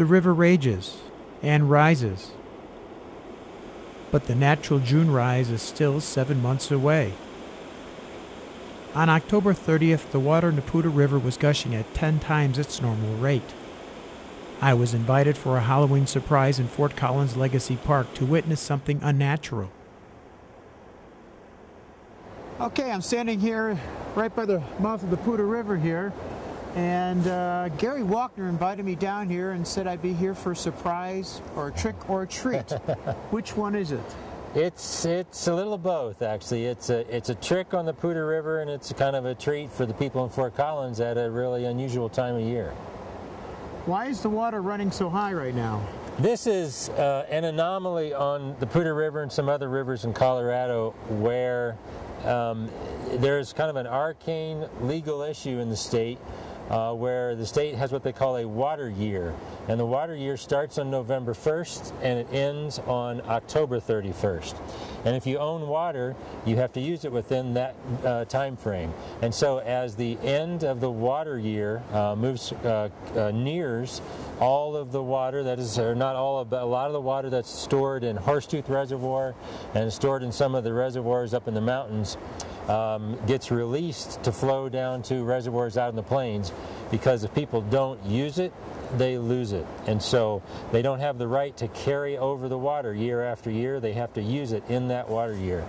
The river rages and rises, but the natural June rise is still 7 months away. On October 30th, the water in the Poudre River was gushing at 10 times its normal rate. I was invited for a Halloween surprise in Fort Collins Legacy Park to witness something unnatural. Okay, I'm standing here right by the mouth of the Poudre River here, and Gary Wockner invited me down here and said I'd be here for a surprise or a trick or a treat. Which one is it? It's a little of both, actually. It's a trick on the Poudre River, and it's kind of a treat for the people in Fort Collins at a really unusual time of year. Why is the water running so high right now? This is an anomaly on the Poudre River and some other rivers in Colorado where there's kind of an arcane legal issue in the state where the state has what they call a water year. And the water year starts on November 1st and it ends on October 31st. And if you own water, you have to use it within that time frame. And so as the end of the water year nears, all of the water that is, or not all of, but a lot of the water that's stored in Horsetooth Reservoir and stored in some of the reservoirs up in the mountains gets released to flow down to reservoirs out in the plains, because if people don't use it, they lose it. And so they don't have the right to carry over the water year after year. They have to use it in that water year.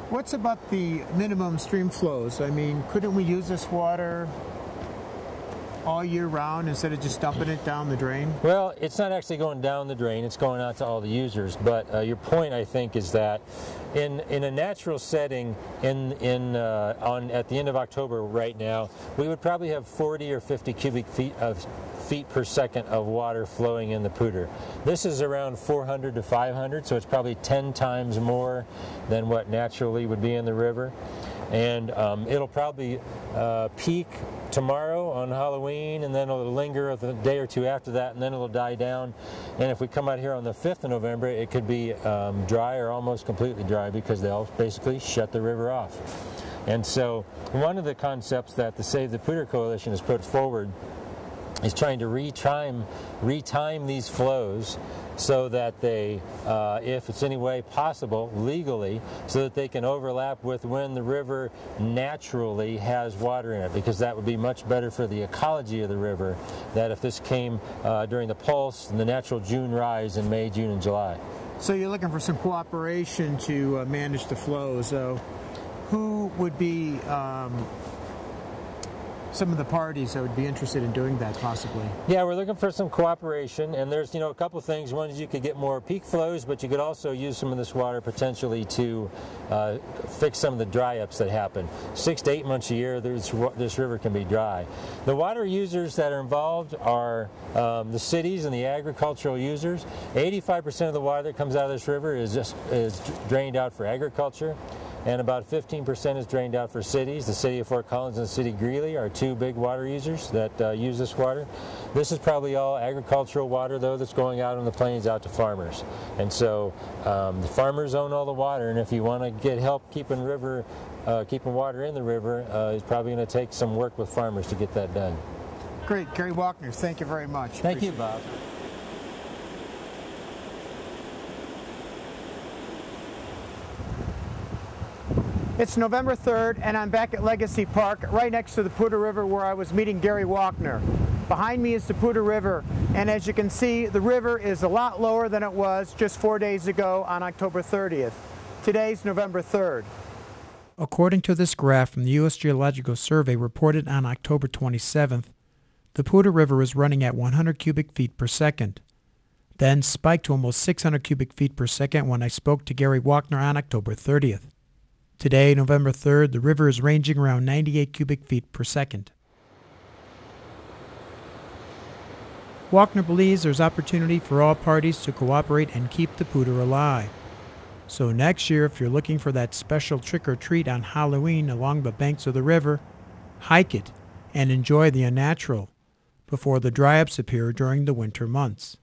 What's about the minimum stream flows? I mean, couldn't we use this water all year round instead of just dumping it down the drain? Well, it's not actually going down the drain, it's going out to all the users. But your point, I think, is that in a natural setting at the end of October right now, we would probably have 40 or 50 cubic feet per second of water flowing in the Poudre. This is around 400 to 500, so it's probably 10 times more than what naturally would be in the river. And it'll probably peak tomorrow on Halloween, and then it'll linger a day or two after that, and then it'll die down. And if we come out here on the 5th of November, it could be dry or almost completely dry, because they'll basically shut the river off. And so one of the concepts that the Save the Poudre Coalition has put forward is trying to retime these flows so that they, if it's any way possible, legally, so that they can overlap with when the river naturally has water in it, because that would be much better for the ecology of the river, that if this came during the pulse and the natural June rise in May, June, and July. So you're looking for some cooperation to manage the flow. So who would be some of the parties that would be interested in doing that, possibly? Yeah, we're looking for some cooperation, and there's a couple of things. One is you could get more peak flows, but you could also use some of this water potentially to fix some of the dry ups that happen. 6 to 8 months a year, this river can be dry. The water users that are involved are the cities and the agricultural users. 85% of the water that comes out of this river is drained out for agriculture, and about 15% is drained out for cities. The city of Fort Collins and the city of Greeley are two big water users that use this water. This is probably all agricultural water, though, that's going out on the plains out to farmers. And so the farmers own all the water, and if you want to get help keeping water in the river, it's probably going to take some work with farmers to get that done. Great. Gary Wockner, thank you very much. Thank you, Bob. It's November 3rd, and I'm back at Legacy Park, right next to the Poudre River, where I was meeting Gary Wockner. Behind me is the Poudre River, and as you can see, the river is a lot lower than it was just 4 days ago on October 30th. Today's November 3rd. According to this graph from the U.S. Geological Survey reported on October 27th, the Poudre River is running at 100 cubic feet per second, then spiked to almost 600 cubic feet per second when I spoke to Gary Wockner on October 30th. Today, November 3rd, the river is ranging around 98 cubic feet per second. Wockner believes there's opportunity for all parties to cooperate and keep the Poudre alive. So next year, if you're looking for that special trick-or-treat on Halloween along the banks of the river, hike it and enjoy the unnatural before the dry-ups appear during the winter months.